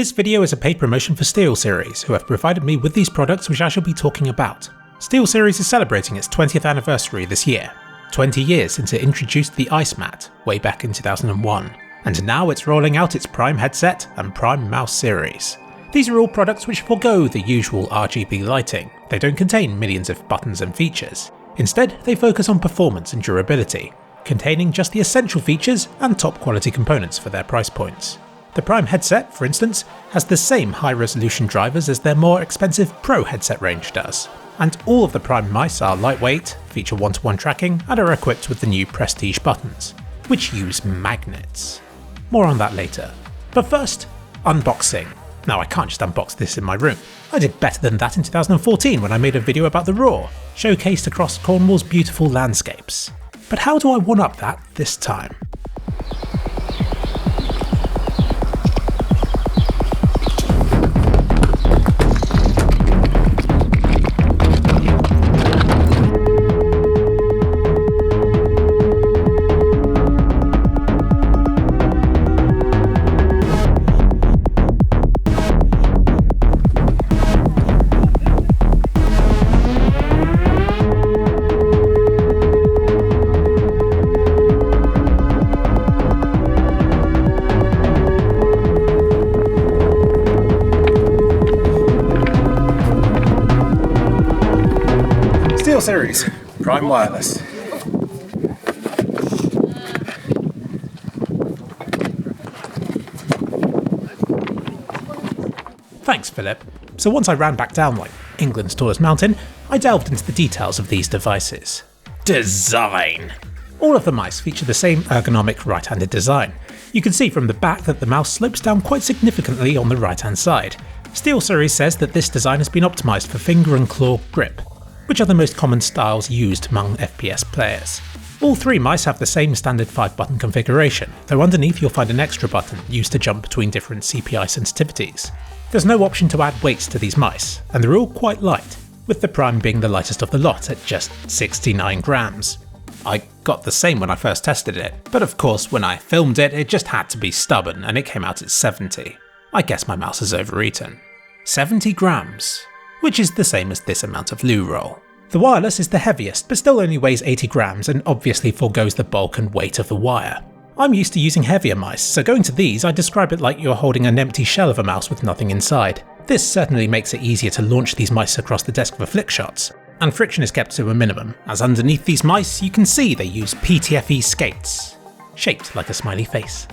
This video is a paid promotion for Steelseries, who have provided me with these products which I shall be talking about. Steelseries is celebrating its 20th anniversary this year, 20 years since it introduced the Ice Mat way back in 2001, and now it's rolling out its Prime headset and Prime mouse series. These are all products which forego the usual RGB lighting. They don't contain millions of buttons and features. Instead, they focus on performance and durability, containing just the essential features and top quality components for their price points. The Prime headset, for instance, has the same high-resolution drivers as their more expensive Pro headset range does, and all of the Prime mice are lightweight, feature one-to-one tracking, and are equipped with the new Prestige buttons, which use magnets. More on that later. But first, unboxing. Now I can't just unbox this in my room. I did better than that in 2014 when I made a video about the Raw, showcased across Cornwall's beautiful landscapes. But how do I one-up that this time? Steelseries Prime Wireless. Thanks, Philip. So once I ran back down like England's tallest mountain, I delved into the details of these devices. Design! All of the mice feature the same ergonomic right-handed design. You can see from the back that the mouse slopes down quite significantly on the right-hand side. Steelseries says that this design has been optimised for finger and claw grip, which are the most common styles used among FPS players. All three mice have the same standard 5-button configuration, though underneath you'll find an extra button used to jump between different CPI sensitivities. There's no option to add weights to these mice, and they're all quite light, with the Prime being the lightest of the lot at just 69 grams. I got the same when I first tested it, but of course when I filmed it, it just had to be stubborn and it came out at 70. I guess my mouse has overeaten. 70 grams. Which is the same as this amount of loo roll. The wireless is the heaviest, but still only weighs 80 grams and obviously forgoes the bulk and weight of the wire. I'm used to using heavier mice, so going to these I describe it like you're holding an empty shell of a mouse with nothing inside. This certainly makes it easier to launch these mice across the desk for flick shots, and friction is kept to a minimum, as underneath these mice you can see they use PTFE skates, shaped like a smiley face.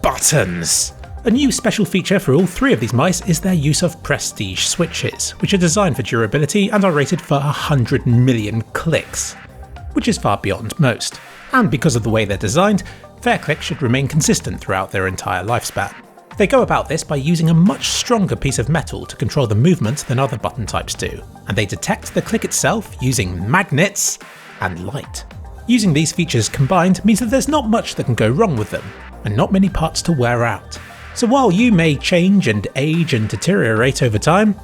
Buttons! A new special feature for all three of these mice is their use of Prestige switches, which are designed for durability and are rated for 100 million clicks, which is far beyond most. And because of the way they're designed, their click should remain consistent throughout their entire lifespan. They go about this by using a much stronger piece of metal to control the movement than other button types do, and they detect the click itself using magnets and light. Using these features combined means that there's not much that can go wrong with them, and not many parts to wear out. So while you may change and age and deteriorate over time,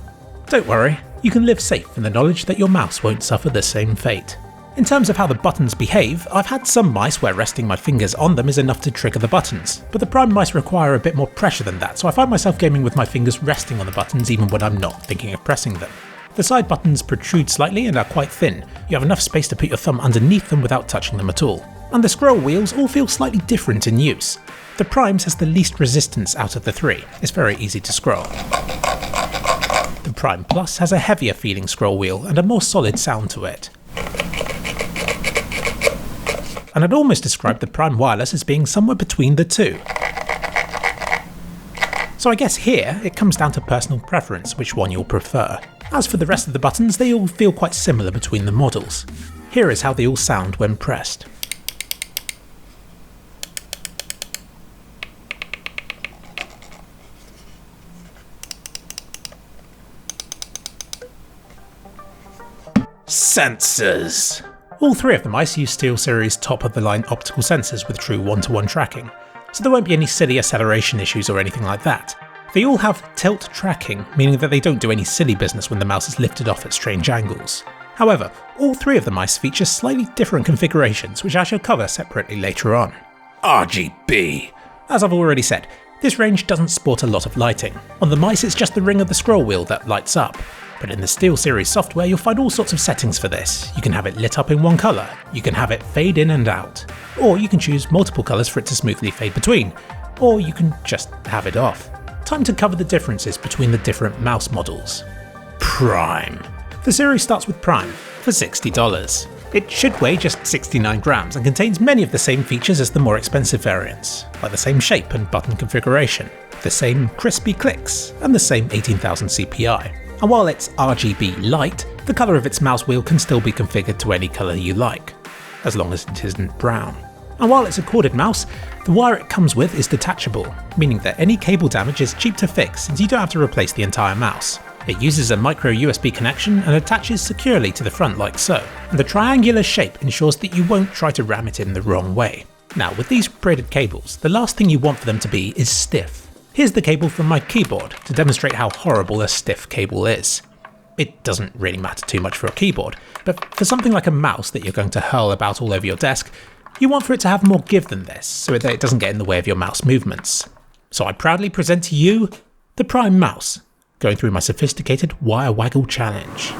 don't worry, you can live safe in the knowledge that your mouse won't suffer the same fate. In terms of how the buttons behave, I've had some mice where resting my fingers on them is enough to trigger the buttons, but the Prime mice require a bit more pressure than that, so I find myself gaming with my fingers resting on the buttons even when I'm not thinking of pressing them. The side buttons protrude slightly and are quite thin. You have enough space to put your thumb underneath them without touching them at all. And the scroll wheels all feel slightly different in use. The Prime's has the least resistance out of the three. It's very easy to scroll. The Prime Plus has a heavier feeling scroll wheel and a more solid sound to it. And I'd almost describe the Prime Wireless as being somewhere between the two. So I guess here it comes down to personal preference which one you'll prefer. As for the rest of the buttons, they all feel quite similar between the models. Here is how they all sound when pressed. Sensors! All three of the mice use Steelseries top-of-the-line optical sensors with true one-to-one tracking, so there won't be any silly acceleration issues or anything like that. They all have tilt tracking, meaning that they don't do any silly business when the mouse is lifted off at strange angles. However, all three of the mice feature slightly different configurations, which I shall cover separately later on. RGB! As I've already said, This range doesn't sport a lot of lighting. On the mice it's just the ring of the scroll wheel that lights up, but in the Steelseries software you'll find all sorts of settings for this. You can have it lit up in one colour, you can have it fade in and out, or you can choose multiple colours for it to smoothly fade between, or you can just have it off. Time to cover the differences between the different mouse models. Prime. The series starts with Prime for $60. It should weigh just 69 grams and contains many of the same features as the more expensive variants, like the same shape and button configuration, the same crispy clicks, and the same 18,000 CPI. And while it's RGB light, the colour of its mouse wheel can still be configured to any colour you like, as long as it isn't brown. And while it's a corded mouse, the wire it comes with is detachable, meaning that any cable damage is cheap to fix since you don't have to replace the entire mouse. It uses a micro USB connection and attaches securely to the front like so, and the triangular shape ensures that you won't try to ram it in the wrong way. Now with these braided cables, the last thing you want for them to be is stiff. Here's the cable from my keyboard to demonstrate how horrible a stiff cable is. It doesn't really matter too much for a keyboard, but for something like a mouse that you're going to hurl about all over your desk, you want for it to have more give than this, so that it doesn't get in the way of your mouse movements. So I proudly present to you the Prime Mouse, going through my sophisticated wire waggle challenge.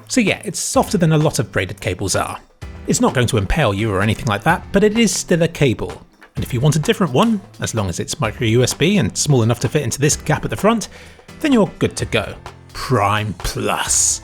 So yeah, it's softer than a lot of braided cables are. It's not going to impale you or anything like that, but it is still a cable. And if you want a different one, as long as it's micro USB and small enough to fit into this gap at the front, then you're good to go. Prime Plus.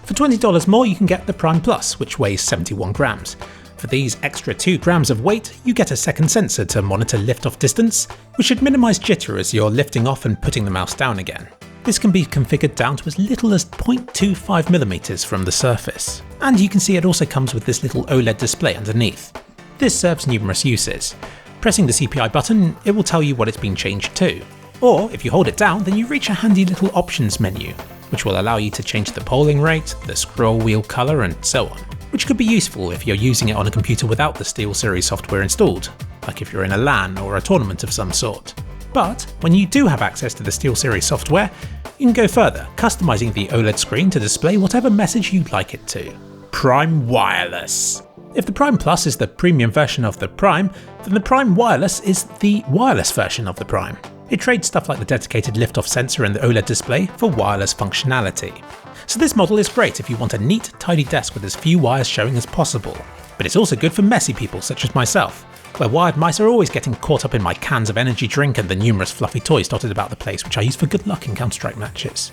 For $20 more you can get the Prime Plus, which weighs 71 grams. For these extra 2 grams of weight, you get a second sensor to monitor lift-off distance, which should minimise jitter as you're lifting off and putting the mouse down again. This can be configured down to as little as 0.25mm from the surface. And you can see it also comes with this little OLED display underneath. This serves numerous uses. Pressing the CPI button, it will tell you what it's been changed to. Or if you hold it down, then you reach a handy little options menu, which will allow you to change the polling rate, the scroll wheel colour and so on, which could be useful if you're using it on a computer without the Steelseries software installed, like if you're in a LAN or a tournament of some sort. But when you do have access to the Steelseries software, you can go further, customising the OLED screen to display whatever message you'd like it to. Prime Wireless. If the Prime Plus is the premium version of the Prime, then the Prime Wireless is the wireless version of the Prime. It trades stuff like the dedicated lift-off sensor and the OLED display for wireless functionality. So this model is great if you want a neat, tidy desk with as few wires showing as possible. But it's also good for messy people such as myself, where wired mice are always getting caught up in my cans of energy drink and the numerous fluffy toys dotted about the place which I use for good luck in Counter-Strike matches.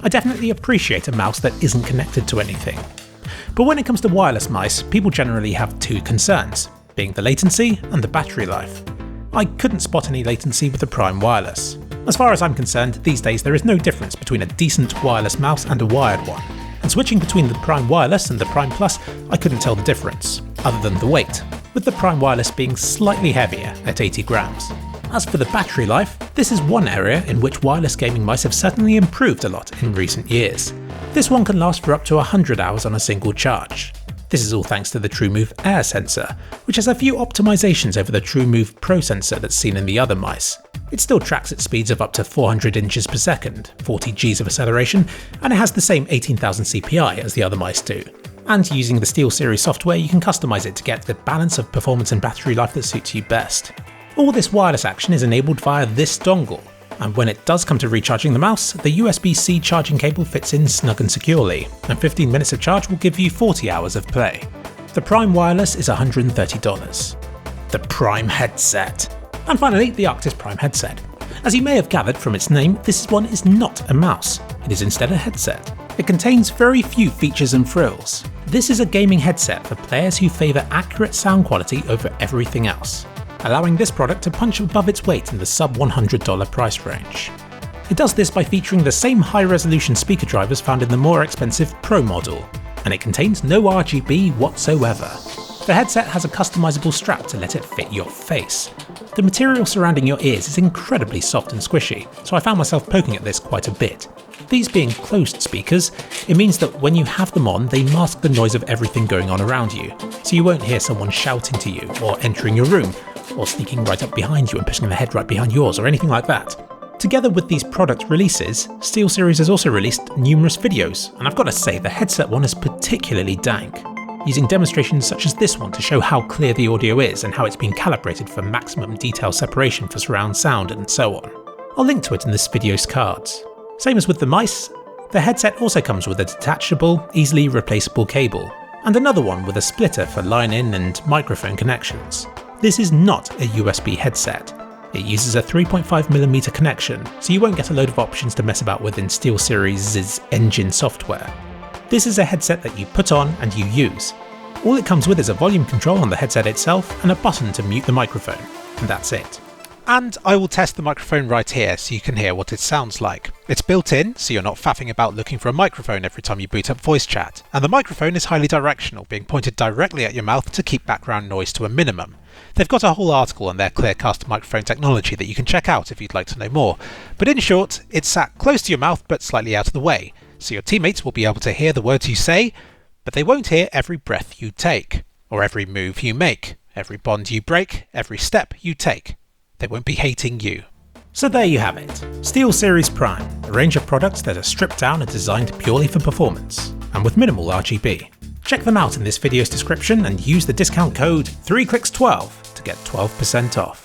I definitely appreciate a mouse that isn't connected to anything. But when it comes to wireless mice, people generally have two concerns, being the latency and the battery life. I couldn't spot any latency with the Prime Wireless. As far as I'm concerned, these days there is no difference between a decent wireless mouse and a wired one, and switching between the Prime Wireless and the Prime Plus, I couldn't tell the difference, other than the weight, with the Prime Wireless being slightly heavier at 80 grams. As for the battery life, this is one area in which wireless gaming mice have certainly improved a lot in recent years. This one can last for up to 100 hours on a single charge. This is all thanks to the TrueMove Air sensor, which has a few optimizations over the TrueMove Pro sensor that's seen in the other mice. It still tracks at speeds of up to 400 inches per second, 40 Gs of acceleration, and it has the same 18,000 CPI as the other mice do. And using the Steelseries software you can customize it to get the balance of performance and battery life that suits you best. All this wireless action is enabled via this dongle, and when it does come to recharging the mouse, the USB-C charging cable fits in snug and securely, and 15 minutes of charge will give you 40 hours of play. The Prime Wireless is $130. The Prime Headset. And finally, the Arctis Prime Headset. As you may have gathered from its name, this one is not a mouse, it is instead a headset. It contains very few features and frills. This is a gaming headset for players who favour accurate sound quality over everything else, allowing this product to punch above its weight in the sub $100 price range. It does this by featuring the same high-resolution speaker drivers found in the more expensive Pro model, and it contains no RGB whatsoever. The headset has a customizable strap to let it fit your face. The material surrounding your ears is incredibly soft and squishy, so I found myself poking at this quite a bit. These being closed speakers, it means that when you have them on, they mask the noise of everything going on around you, so you won't hear someone shouting to you, or entering your room, or sneaking right up behind you and pushing their head right behind yours, or anything like that. Together with these product releases, Steelseries has also released numerous videos, and I've got to say the headset one is particularly dank. using demonstrations such as this one to show how clear the audio is and how it's been calibrated for maximum detail separation for surround sound and so on. I'll link to it in this video's cards. Same as with the mice, the headset also comes with a detachable, easily replaceable cable, and another one with a splitter for line-in and microphone connections. This is not a USB headset. It uses a 3.5mm connection, so you won't get a load of options to mess about with in Steelseries' engine software. This is a headset that you put on and you use. All it comes with is a volume control on the headset itself and a button to mute the microphone, and that's it. And I will test the microphone right here so you can hear what it sounds like. It's built in, so you're not faffing about looking for a microphone every time you boot up voice chat, and the microphone is highly directional, being pointed directly at your mouth to keep background noise to a minimum. They've got a whole article on their Clearcast microphone technology that you can check out if you'd like to know more, but in short, it's sat close to your mouth but slightly out of the way, so your teammates will be able to hear the words you say, but they won't hear every breath you take, or every move you make, every bond you break, every step you take. They won't be hating you. So there you have it, Steelseries Prime, a range of products that are stripped down and designed purely for performance, and with minimal RGB. Check them out in this video's description and use the discount code 3clicks12 to get 12% off.